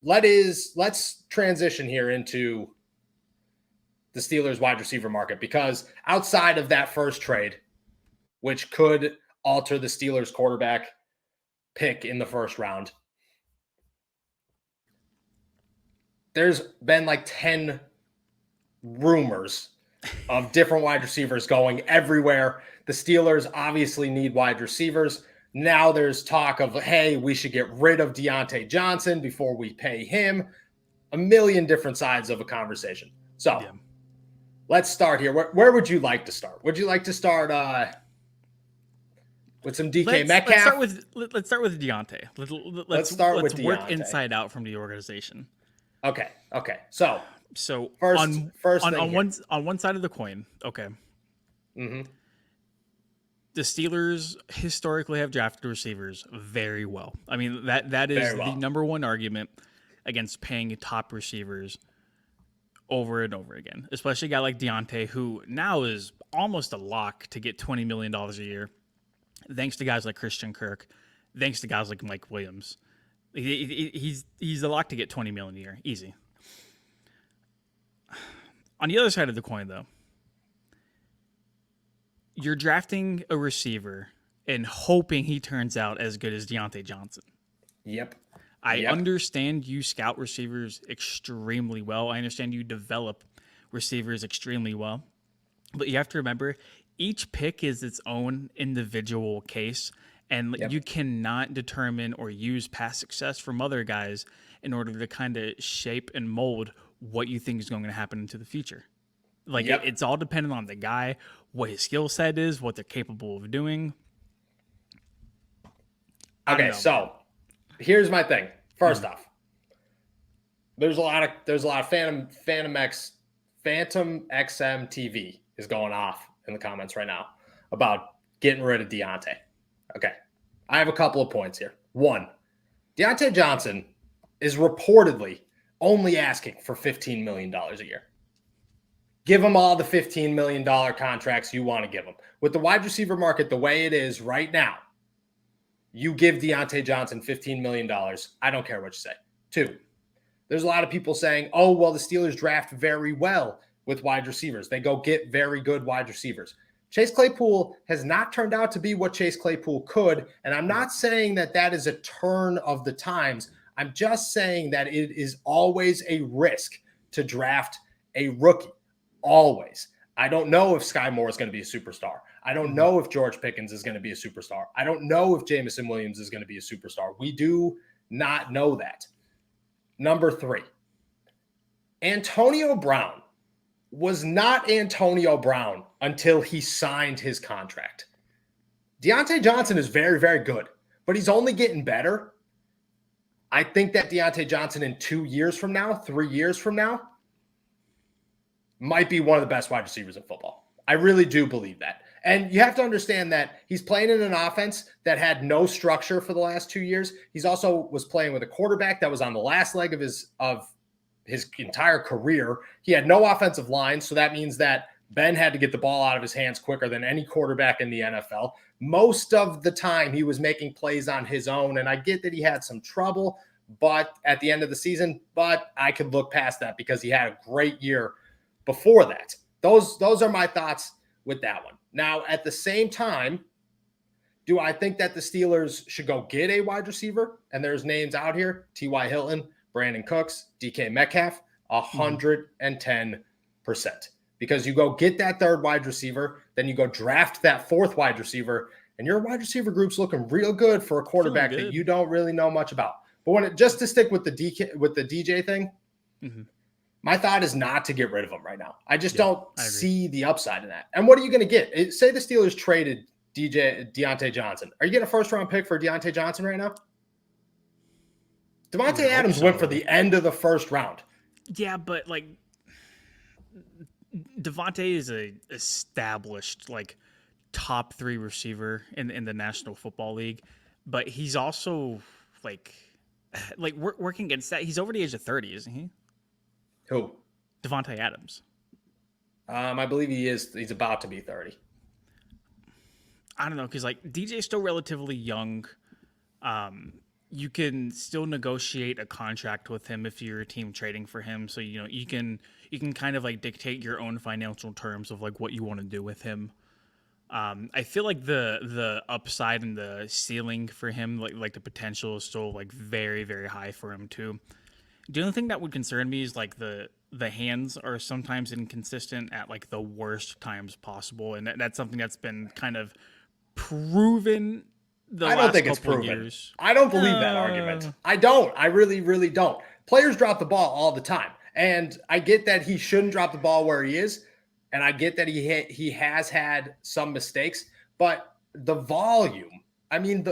let's transition here into the Steelers wide receiver market, because outside of that first trade, which could alter the Steelers quarterback pick in the first round, there's been like 10 rumors of different wide receivers going everywhere. The Steelers obviously need wide receivers. Now there's talk of, hey, we should get rid of Diontae Johnson before we pay him. A million different sides of a conversation. So let's start here. Where would you like to start? Would you like to start with some DK Metcalf? Let's start with Diontae. Let's work Diontae. Inside out from the organization. Okay. So first on one side of the coin, okay. Mm-hmm. The Steelers historically have drafted receivers very well. I mean, that is the number one argument against paying top receivers over and over again, especially a guy like Diontae, who now is almost a lock to get $20 million a year, thanks to guys like Christian Kirk, thanks to guys like Mike Williams. He's a lock to get $20 million a year, easy. On the other side of the coin, though, you're drafting a receiver and hoping he turns out as good as Diontae Johnson. Yep. I understand you scout receivers extremely well. I understand you develop receivers extremely well. But you have to remember, each pick is its own individual case, and you cannot determine or use past success from other guys in order to kind of shape and mold what you think is going to happen into the future. It's all dependent on the guy, what his skill set is, what they're capable of doing. Okay, so here's my thing. First off, there's a lot of Phantom XM TV is going off in the comments right now about getting rid of Diontae. Okay, I have a couple of points here. One, Diontae Johnson is reportedly only asking for $15 million a year. Give him all the $15 million contracts you want to give him. With the wide receiver market the way it is right now, you give Diontae Johnson $15 million. I don't care what you say. Two, there's a lot of people saying, oh, well, the Steelers draft very well with wide receivers. They go get very good wide receivers. Chase Claypool has not turned out to be what Chase Claypool could, and I'm not saying that is a turn of the times. I'm just saying that it is always a risk to draft a rookie. Always. I don't know if Sky Moore is going to be a superstar. I don't know if George Pickens is going to be a superstar. I don't know if Jameson Williams is going to be a superstar. We do not know that. Number 3, Antonio Brown was not Antonio Brown until he signed his contract. Diontae Johnson is very, very good, but he's only getting better. I think that Diontae Johnson in 2 years from now, 3 years from now, might be one of the best wide receivers in football. I really do believe that. And you have to understand that he's playing in an offense that had no structure for the last 2 years. He's also was playing with a quarterback that was on the last leg of his entire career. He had no offensive line, so that means that Ben had to get the ball out of his hands quicker than any quarterback in the NFL. Most of the time, he was making plays on his own, and I get that he had some trouble, but at the end of the season, but I could look past that because he had a great year before that. Those are my thoughts with that one. Now, at the same time, do I think that the Steelers should go get a wide receiver? And there's names out here: T.Y. Hilton, Brandon Cooks, DK Metcalf, 110%. Because you go get that third wide receiver, then you go draft that fourth wide receiver, and your wide receiver group's looking real good for a quarterback that you don't really know much about. But just to stick with the DJ thing, my thought is not to get rid of him right now. I just don't see the upside in that. And what are you going to get? Say the Steelers traded Diontae Johnson. Are you getting a first-round pick for Diontae Johnson right now? Devontae Adams went for the end of the first round. Yeah, but Devontae is a established top 3 receiver in the National Football League, but he's also working against that. He's over the age of 30, isn't he? Who? Devontae Adams. I believe he is. He's about to be 30. I don't know, because DJ's still relatively young. you can still negotiate a contract with him if you're a team trading for him. So, you can kind of like dictate your own financial terms of like what you want to do with him. I feel like the upside and the ceiling for him, like the potential is still like very, very high for him too. The only thing that would concern me is like the hands are sometimes inconsistent at like the worst times possible, and that's something that's been kind of proven the I don't last think it's couple of proven. years. I don't believe that argument. I don't. I really, really don't. Players drop the ball all the time. And I get that he shouldn't drop the ball where he is. And I get that he has had some mistakes, but the volume, I mean,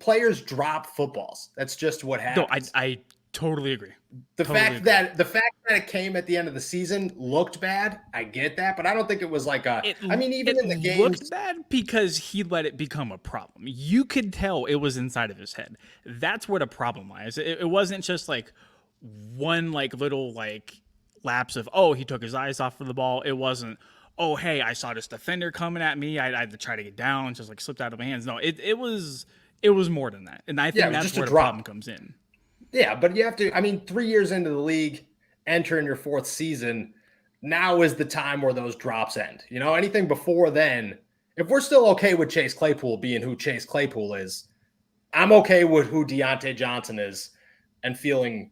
players drop footballs. That's just what No, happens. I totally agree. The Totally fact agree. that it came at the end of the season looked bad. I get that, but I don't think it was like I mean, even It in the looked games, bad because he let it become a problem. You could tell it was inside of his head. That's what a problem lies. It wasn't just like one like little like lapse of, oh, he took his eyes off of the ball. It wasn't, oh, hey, I saw this defender coming at me. I had to try to get down, just like slipped out of my hands. No, it was more than that, and I yeah, think it was that's just a where the drop. problem comes in. Yeah, but you have to, I mean, 3 years into the league, entering your fourth season, now is the time where those drops end. Anything before then, if we're still okay with Chase Claypool being who Chase Claypool is, I'm okay with who Diontae Johnson is and feeling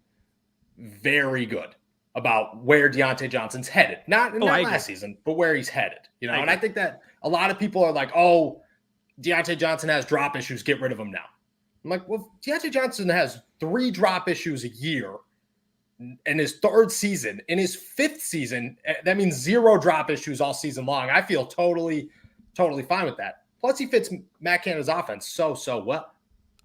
very good about where Diontae Johnson's headed. Not Oh, I not agree. last season, but where he's headed. I And I agree. think that a lot of people are like, oh, Diontae Johnson has drop issues, get rid of him now. I'm like, well, Diontae Johnson has 3 drop issues a year in his 3rd season. In his 5th season, that means 0 drop issues all season long. I feel totally fine with that. Plus, he fits Matt Canada's offense so well.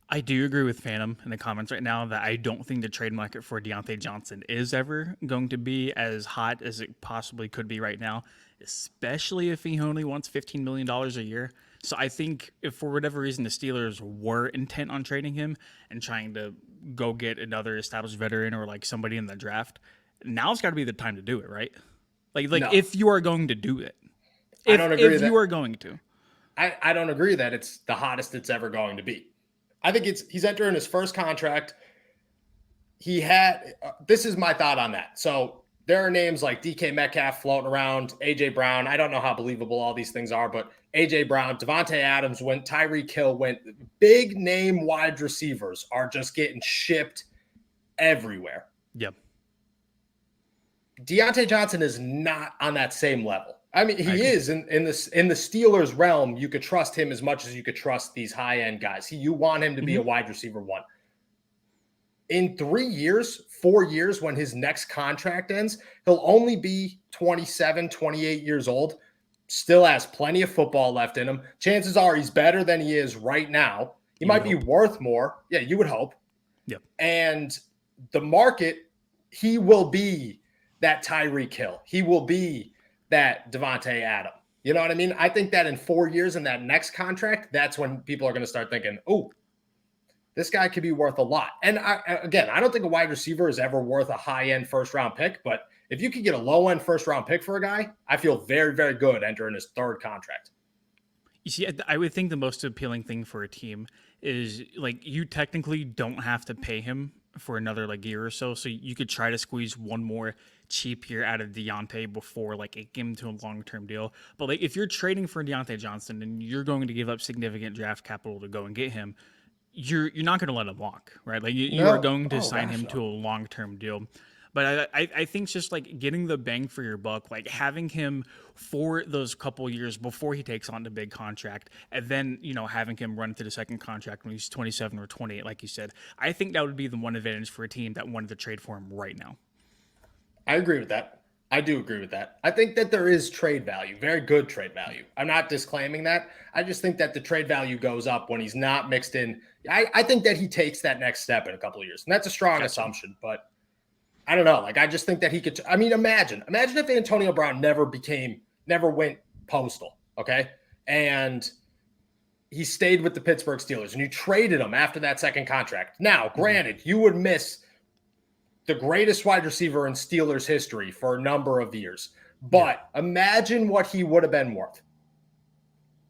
I do agree with Phantom in the comments right now that I don't think the trade market for Diontae Johnson is ever going to be as hot as it possibly could be right now, especially if he only wants $15 million a year. So I think if for whatever reason the Steelers were intent on trading him and trying to go get another established veteran or like somebody in the draft, now's got to be the time to do it, right? Like No, if you are going to do it, I don't agree if you that. are going to. I don't agree that it's the hottest it's ever going to be. I think he's entering his first contract. This is my thought on that. So there are names like DK Metcalf floating around, AJ Brown. I don't know how believable all these things are, but AJ Brown, Devontae Adams went, Tyreek Hill went. Big name wide receivers are just getting shipped everywhere. Yep. Diontae Johnson is not on that same level. I mean, he is in the Steelers realm. You could trust him as much as you could trust these high end guys. You want him to be a wide receiver 1. In 3 years, 4 years, when his next contract ends, he'll only be 27, 28 years old. Still has plenty of football left in him. Chances are he's better than he is right now. He might be worth more. Yeah, you would hope. Yep. And the market, he will be that Tyreek Hill. He will be that Devontae Adams. You know what I mean? I think that in 4 years in that next contract, that's when people are going to start thinking, oh, this guy could be worth a lot. And I don't think a wide receiver is ever worth a high-end first-round pick, but if you could get a low-end first-round pick for a guy, I feel very, very good entering his 3rd contract. You see, I would think the most appealing thing for a team is like you technically don't have to pay him for another like year or so. So you could try to squeeze one more cheap year out of Diontae before like it give him to a long-term deal. But like if you're trading for Diontae Johnson and you're going to give up significant draft capital to go and get him, you're not going to let him walk, right? Like you are going to sign him to a long-term deal. But I think it's just like getting the bang for your buck, like having him for those couple years before he takes on the big contract, and then, having him run to the second contract when he's 27 or 28, like you said. I think that would be the one advantage for a team that wanted to trade for him right now. I agree with that. I do agree with that. I think that there is trade value, very good trade value. I'm not disclaiming that. I just think that the trade value goes up when he's not mixed in. I think that he takes that next step in a couple of years. And that's a strong assumption, but I don't know. Like, I just think that he could. I mean, imagine if Antonio Brown never went postal, okay? And he stayed with the Pittsburgh Steelers and you traded him after that second contract. Now, granted, you would miss the greatest wide receiver in Steelers history for a number of years. But imagine what he would have been worth.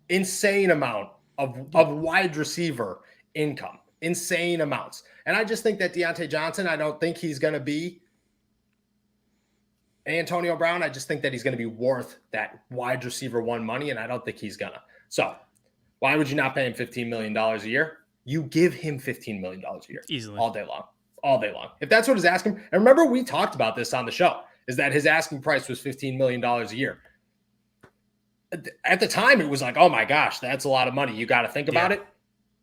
Insane amount of wide receiver income. insane amounts. And I just think that Diontae Johnson, I don't think he's going to be Antonio Brown. I just think that he's going to be worth that wide receiver one money, and I don't think he's going to. So why would you not pay him $15 million a year? You give him $15 million a year. Easily. All day long. All day long. If that's what he's asking. And remember, we talked about this on the show, is that his asking price was $15 million a year. At the time, it was like, oh my gosh, that's a lot of money. You got to think about it.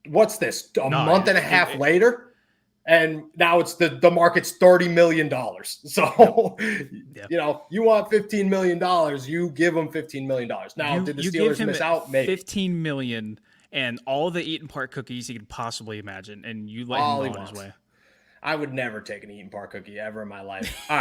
What's this? Month and a half later? And now it's the market's $30 million. So, you want $15 million, you give them $15 million. Now, did the Steelers miss out? Maybe. $15 million and all the Eaton Park cookies you could possibly imagine, and you let him go on his way. I would never take an Eaton Park cookie ever in my life. All right.